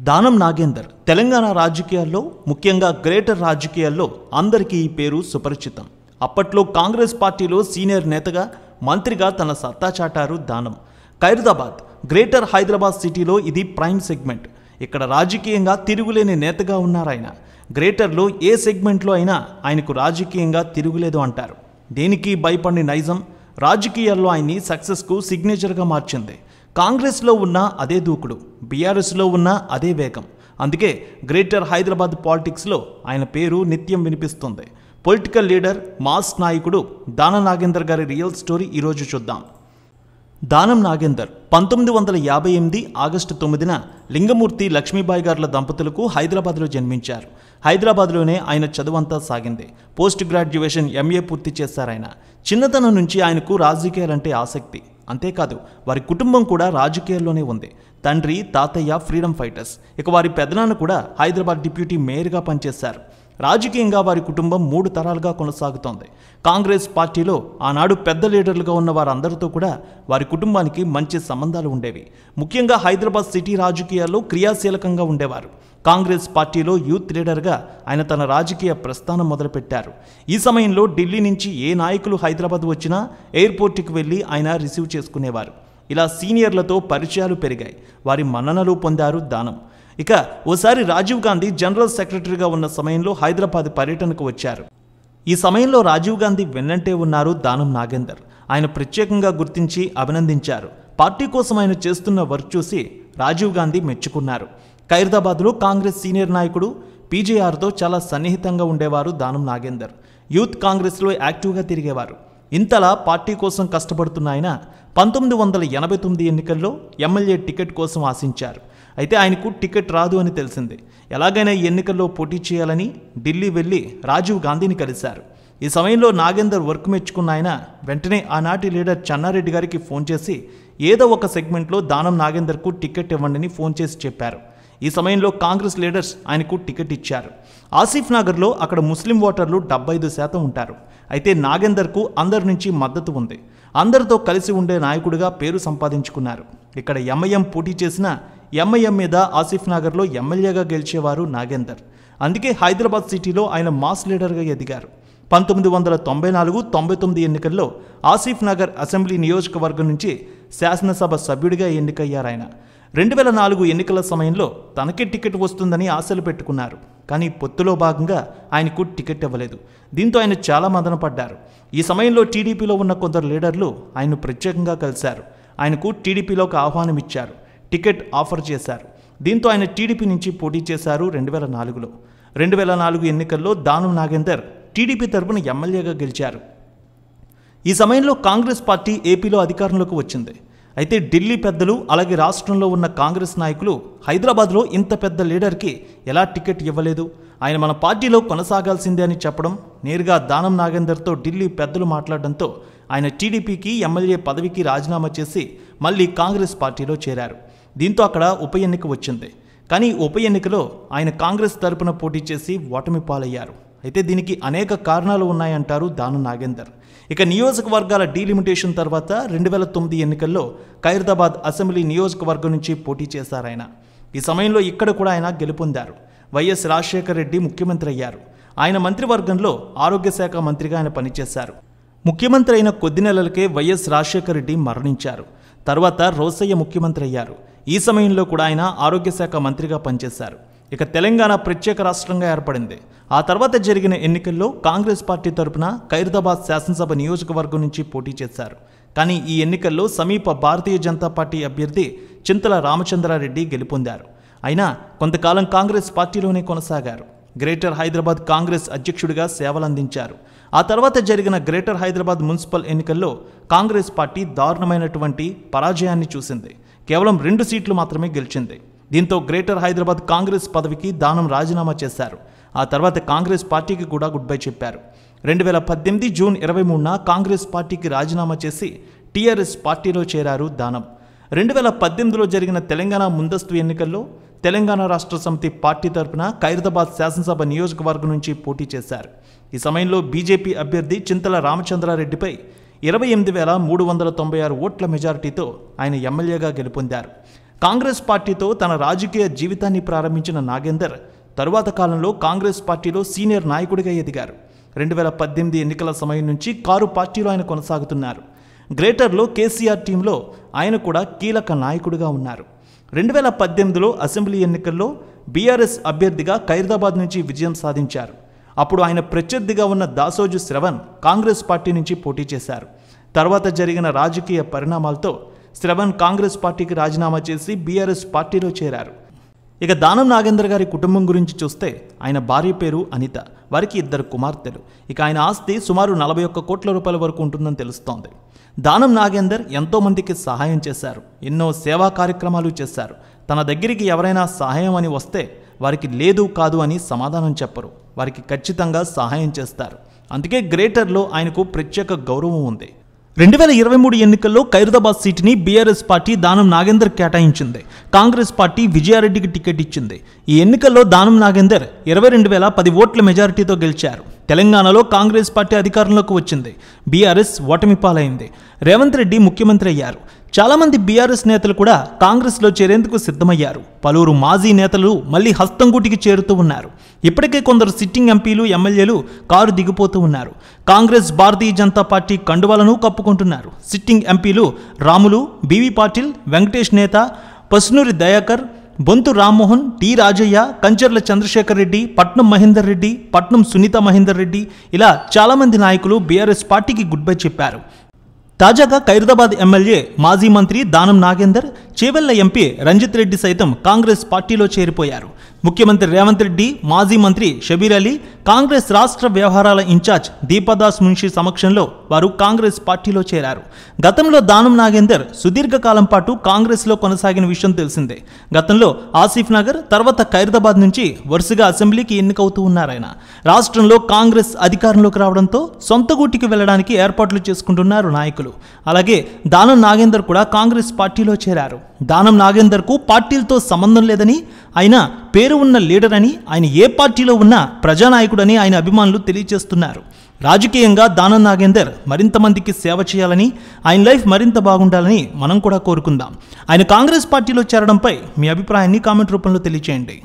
దానం నాగేందర్ తెలంగాణ రాజకీయాల్లో ముఖ్యంగా గ్రేటర్ రాజకీయాల్లో అందరికీ ఈ పేరు సుపరిచితం. అప్పట్లో కాంగ్రెస్ పార్టీలో సీనియర్ నేతగా మంత్రిగా తన సత్తా చాటారు దానం. ఖైరదాబాద్ గ్రేటర్ హైదరాబాద్ సిటీలో ఇది ప్రైమ్ సెగ్మెంట్. ఇక్కడ రాజకీయంగా తిరుగులేని నేతగా ఉన్నారాయన. గ్రేటర్లో ఏ సెగ్మెంట్లో అయినా ఆయనకు రాజకీయంగా తిరుగులేదు అంటారు. దేనికి భయపడిన నైజం రాజకీయాల్లో ఆయన్ని సక్సెస్కు సిగ్నేచర్గా మార్చింది. కాంగ్రెస్లో ఉన్న అదే దూకుడు, బీఆర్ఎస్లో ఉన్న అదే వేగం. అందుకే గ్రేటర్ హైదరాబాద్ పాలిటిక్స్లో ఆయన పేరు నిత్యం వినిపిస్తుంది. పొలిటికల్ లీడర్, మాస్ నాయకుడు దానం నాగేందర్ గారి రియల్ స్టోరీ ఈరోజు చూద్దాం. దానం నాగేందర్ 1958 ఆగస్టు 9న లింగమూర్తి లక్ష్మీబాయి గారుల దంపతులకు హైదరాబాద్లో జన్మించారు. హైదరాబాద్లోనే ఆయన చదువంతా సాగింది. పోస్ట్ గ్రాడ్యుయేషన్ MA పూర్తి చేశారాయన. చిన్నతనం నుంచి ఆయనకు రాజకీయాలంటే ఆసక్తి. అంతేకాదు వారి కుటుంబం కూడా రాజకీయాల్లోనే ఉంది. తండ్రి, తాతయ్య ఫ్రీడమ్ ఫైటర్స్. ఇక వారి పెదనాన్న కూడా హైదరాబాద్ డిప్యూటీ మేయర్గా పనిచేశారు. రాజకీయంగా వారి కుటుంబం 3 తరాలుగా కొనసాగుతోంది. కాంగ్రెస్ పార్టీలో ఆనాడు పెద్ద లీడర్లుగా ఉన్న వారందరితో కూడా వారి కుటుంబానికి మంచి సంబంధాలు ఉండేవి. ముఖ్యంగా హైదరాబాద్ సిటీ రాజకీయాల్లో క్రియాశీలకంగా ఉండేవారు. కాంగ్రెస్ పార్టీలో యూత్ లీడర్గా ఆయన తన రాజకీయ ప్రస్థానం మొదలుపెట్టారు. ఈ సమయంలో ఢిల్లీ నుంచి ఏ నాయకులు హైదరాబాద్ వచ్చినా ఎయిర్పోర్ట్కి వెళ్ళి ఆయన రిసీవ్ చేసుకునేవారు. ఇలా సీనియర్లతో పరిచయాలు పెరిగాయి. వారి మన్ననలు పొందారు దానం. ఇక ఓసారి రాజీవ్ గాంధీ జనరల్ సెక్రటరీగా ఉన్న సమయంలో హైదరాబాద్ పర్యటనకు వచ్చారు. ఈ సమయంలో రాజీవ్ గాంధీ వెన్నంటే ఉన్నారు దానం నాగేందర్. ఆయన ప్రత్యేకంగా గుర్తించి అభినందించారు. పార్టీ కోసం ఆయన చేస్తున్న వర్క్ చూసి రాజీవ్ గాంధీ మెచ్చుకున్నారు. ఖైరదాబాద్లో కాంగ్రెస్ సీనియర్ నాయకుడు PJRతో చాలా సన్నిహితంగా ఉండేవారు దానం నాగేందర్. యూత్ కాంగ్రెస్లో యాక్టివ్గా తిరిగేవారు. ఇంతలా పార్టీ కోసం కష్టపడుతున్న ఆయన 1989 ఎన్నికల్లో ఎమ్మెల్యే టికెట్ కోసం ఆశించారు. అయితే ఆయనకు టికెట్ రాదు అని తెలిసింది. ఎలాగైనా ఈ ఎన్నికల్లో పోటీ చేయాలని ఢిల్లీ వెళ్ళి రాజీవ్ గాంధీని కలిశారు. ఈ సమయంలో నాగేందర్ వర్క్ మెచ్చుకున్న ఆయన వెంటనే ఆనాటి లీడర్ చెన్నారెడ్డి గారికి ఫోన్ చేసి ఏదో ఒక సెగ్మెంట్లో దానం నాగేందర్కు టికెట్ ఇవ్వండి ఫోన్ చేసి చెప్పారు. ఈ సమయంలో కాంగ్రెస్ లీడర్స్ ఆయనకు టికెట్ ఇచ్చారు. ఆసిఫ్ నగర్లో అక్కడ ముస్లిం ఓటర్లు 75% ఉంటారు. అయితే నాగేందర్కు అందరి నుంచి మద్దతు ఉంది. అందరితో కలిసి ఉండే నాయకుడిగా పేరు సంపాదించుకున్నారు. ఇక్కడ MIM పోటీ చేసిన MIM మీద ఆసిఫ్ నగర్లో ఎమ్మెల్యేగా గెలిచేవారు నాగేందర్. అందుకే హైదరాబాద్ సిటీలో ఆయన మాస్ లీడర్గా ఎదిగారు. 1994-99 ఎన్నికల్లో ఆసిఫ్ నగర్ అసెంబ్లీ నియోజకవర్గం నుంచి శాసనసభ సభ్యుడిగా ఎన్నికయ్యారాయన. 2004 ఎన్నికల సమయంలో తనకే టికెట్ వస్తుందని ఆశలు పెట్టుకున్నారు. కానీ పొత్తులో భాగంగా ఆయనకు టికెట్ ఇవ్వలేదు. దీంతో ఆయన చాలా మదనపడ్డారు. ఈ సమయంలో టీడీపీలో ఉన్న కొందరు లీడర్లు ఆయన్ను ప్రత్యేకంగా కలిశారు. ఆయనకు టీడీపీలోకి ఆహ్వానం ఇచ్చారు. టికెట్ ఆఫర్ చేశారు. దీంతో ఆయన టీడీపీ నుంచి పోటీ చేశారు 2004లో. 2004 ఎన్నికల్లో దానం నాగేందర్ టీడీపీ తరపున ఎమ్మెల్యేగా గెలిచారు. ఈ సమయంలో కాంగ్రెస్ పార్టీ ఏపీలో అధికారంలోకి వచ్చింది. అయితే ఢిల్లీ పెద్దలు అలాగే రాష్ట్రంలో ఉన్న కాంగ్రెస్ నాయకులు హైదరాబాద్లో ఇంత పెద్ద లీడర్కి ఎలా టికెట్ ఇవ్వలేదు, ఆయన మన పార్టీలో కొనసాగాల్సిందే అని చెప్పడం, నేరుగా దానం నాగేందర్తో ఢిల్లీ పెద్దలు మాట్లాడడంతో ఆయన టీడీపీకి ఎమ్మెల్యే పదవికి రాజీనామా చేసి మళ్ళీ కాంగ్రెస్ పార్టీలో చేరారు. దీంతో అక్కడ ఉప ఎన్నిక వచ్చింది. కానీ ఉప ఎన్నికలో ఆయన కాంగ్రెస్ తరపున పోటీ చేసి ఓటమి పాలయ్యారు. అయితే దీనికి అనేక కారణాలు ఉన్నాయంటారు దానం నాగేందర్. ఇక నియోజకవర్గాల డీలిమిటేషన్ తర్వాత 2009 ఎన్నికల్లో ఖైరదాబాద్ అసెంబ్లీ నియోజకవర్గం నుంచి పోటీ చేశారాయన. ఈ సమయంలో ఇక్కడ కూడా ఆయన గెలుపొందారు. వైఎస్ రాజశేఖర రెడ్డి ముఖ్యమంత్రి అయ్యారు. ఆయన మంత్రివర్గంలో ఆరోగ్య శాఖ మంత్రిగా ఆయన పనిచేశారు. ముఖ్యమంత్రి అయిన కొద్ది నెలలకే వైఎస్ రాజశేఖర రెడ్డి మరణించారు. తర్వాత రోసయ్య ముఖ్యమంత్రి అయ్యారు. ఈ సమయంలో కూడా ఆయన ఆరోగ్య శాఖ మంత్రిగా పనిచేశారు. ఇక తెలంగాణ ప్రత్యేక రాష్ట్రంగా ఏర్పడింది. ఆ తర్వాత జరిగిన ఎన్నికల్లో కాంగ్రెస్ పార్టీ తరపున ఖైరదాబాద్ శాసనసభ నియోజకవర్గం నుంచి పోటీ చేశారు. కానీ ఈ ఎన్నికల్లో సమీప భారతీయ జనతా పార్టీ అభ్యర్థి చింతల రామచంద్రారెడ్డి గెలుపొందారు. అయినా కొంతకాలం కాంగ్రెస్ పార్టీలోనే కొనసాగారు. గ్రేటర్ హైదరాబాద్ కాంగ్రెస్ అధ్యక్షుడిగా సేవలందించారు. ఆ తర్వాత జరిగిన గ్రేటర్ హైదరాబాద్ మున్సిపల్ ఎన్నికల్లో కాంగ్రెస్ పార్టీ దారుణమైనటువంటి పరాజయాన్ని చూసింది. కేవలం 2 సీట్లు మాత్రమే గెలిచింది. దీంతో గ్రేటర్ హైదరాబాద్ కాంగ్రెస్ పదవికి దానం రాజీనామా చేశారు. ఆ తర్వాత కాంగ్రెస్ పార్టీకి కూడా గుడ్ బై చెప్పారు. 2018 జూన్ 23న కాంగ్రెస్ పార్టీకి రాజీనామా చేసి TRS పార్టీలో చేరారు దానం. 2018లో జరిగిన తెలంగాణ ముందస్తు ఎన్నికల్లో తెలంగాణ రాష్ట్ర సమితి పార్టీ తరపున ఖైరదాబాద్ శాసనసభ నియోజకవర్గం నుంచి పోటీ చేశారు. ఈ సమయంలో బీజేపీ అభ్యర్థి చింతల రామచంద్రారెడ్డిపై 28,396 ఓట్ల మెజారిటీతో ఆయన ఎమ్మెల్యేగా గెలుపొందారు. కాంగ్రెస్ పార్టీతో తన రాజకీయ జీవితాన్ని ప్రారంభించిన నాగేందర్ తరువాత కాలంలో కాంగ్రెస్ పార్టీలో సీనియర్ నాయకుడిగా ఎదిగారు. 2018 ఎన్నికల సమయం నుంచి కారు పార్టీలో ఆయన కొనసాగుతున్నారు. గ్రేటర్లో కేసీఆర్ టీంలో ఆయన కూడా కీలక నాయకుడిగా ఉన్నారు. 2018లో అసెంబ్లీ ఎన్నికల్లో బీఆర్ఎస్ అభ్యర్థిగా ఖైరదాబాద్ నుంచి విజయం సాధించారు. అప్పుడు ఆయన ప్రత్యర్థిగా ఉన్న దాసోజు శ్రవణ్ కాంగ్రెస్ పార్టీ నుంచి పోటీ చేశారు. తర్వాత జరిగిన రాజకీయ పరిణామాలతో శ్రవణ్ కాంగ్రెస్ పార్టీకి రాజీనామా చేసి బీఆర్ఎస్ పార్టీలో చేరారు. ఇక దానం నాగేందర్ గారి కుటుంబం గురించి చూస్తే ఆయన భార్య పేరు అనిత, వారికి 2 కుమార్తెలు. ఇక ఆయన ఆస్తి సుమారు 41 కోట్ల రూపాయల వరకు ఉంటుందని తెలుస్తోంది. దానం నాగేందర్ ఎంతోమందికి సహాయం చేశారు, ఎన్నో సేవా కార్యక్రమాలు చేశారు. తన దగ్గరికి ఎవరైనా సహాయం అని వస్తే వారికి లేదు కాదు అని సమాధానం చెప్పరు, వారికి ఖచ్చితంగా సహాయం చేస్తారు. అందుకే గ్రేటర్లో ఆయనకు ప్రత్యేక గౌరవం ఉంది. 2023 ఎన్నికల్లో ఖైరదాబాద్ సీటుని బీఆర్ఎస్ పార్టీ దానం నాగేందర్ కేటాయించింది. కాంగ్రెస్ పార్టీ విజయారెడ్డికి టికెట్ ఇచ్చింది. ఈ ఎన్నికల్లో దానం నాగేందర్ 22,010 ఓట్ల మెజారిటీతో గెలిచారు. తెలంగాణలో కాంగ్రెస్ పార్టీ అధికారంలోకి వచ్చింది. బీఆర్ఎస్ ఓటమి పాలైంది. రేవంత్ రెడ్డి ముఖ్యమంత్రి అయ్యారు. చాలామంది బీఆర్ఎస్ నేతలు కూడా కాంగ్రెస్లో చేరేందుకు సిద్ధమయ్యారు. పలువురు మాజీ నేతలు మళ్లీ హస్తంగూటికి చేరుతూ ఉన్నారు. ఇప్పటికే కొందరు సిట్టింగ్ ఎంపీలు, ఎమ్మెల్యేలు కారు దిగిపోతూ ఉన్నారు. కాంగ్రెస్, భారతీయ జనతా పార్టీ కండువాలను కప్పుకుంటున్నారు. సిట్టింగ్ ఎంపీలు రాములు, బీవీ పాటిల్, వెంకటేష్ నేత, పసునూరి దయాకర్, బొంతు రామ్మోహన్, టి రాజయ్య, కంచర్ల చంద్రశేఖర్ రెడ్డి, పట్నం మహేందర్ రెడ్డి, పట్నం సునీత మహేందర్ రెడ్డి, ఇలా చాలామంది నాయకులు బీఆర్ఎస్ పార్టీకి గుడ్ బై చెప్పారు. తాజాగా ఖైరదాబాద్ ఎమ్మెల్యే, మాజీ మంత్రి దానం నాగేందర్, చేవెళ్ల ఎంపీ రంజిత్ రెడ్డి సైతం కాంగ్రెస్ పార్టీలో చేరిపోయారు. ముఖ్యమంత్రి రేవంత్ రెడ్డి, మాజీ మంత్రి షబీర్ అలీ, కాంగ్రెస్ రాష్ట్ర వ్యవహారాల ఇన్ఛార్జ్ దీపాదాస్ మున్షి సమక్షంలో వారు కాంగ్రెస్ పార్టీలో చేరారు. గతంలో దానం నాగేందర్ సుదీర్ఘకాలం పాటు కాంగ్రెస్లో కొనసాగిన విషయం తెలిసిందే. గతంలో ఆసిఫ్ నగర్, తర్వాత ఖైరదాబాద్ నుంచి వరుసగా అసెంబ్లీకి ఎన్నికవుతూ ఉన్నారాయన. రాష్ట్రంలో కాంగ్రెస్ అధికారంలోకి రావడంతో సొంత గూటికి వెళ్లడానికి ఏర్పాట్లు చేసుకుంటున్నారు నాయకులు. అలాగే దానం నాగేందర్ కూడా కాంగ్రెస్ పార్టీలో చేరారు. దానం నాగేందర్కు పార్టీలతో సంబంధం లేదని, ఆయన పేరు ఉన్న లీడర్ అని, ఆయన ఏ పార్టీలో ఉన్నా ప్రజానాయకుడని ఆయన అభిమానులు తెలియజేస్తున్నారు. రాజకీయంగా దానం నాగేందర్ మరింత మందికి సేవ చేయాలని, ఆయన లైఫ్ మరింత బాగుండాలని మనం కూడా కోరుకుందాం. ఆయన కాంగ్రెస్ పార్టీలో చేరడంపై మీ అభిప్రాయాన్ని కామెంట్ రూపంలో తెలియజేయండి.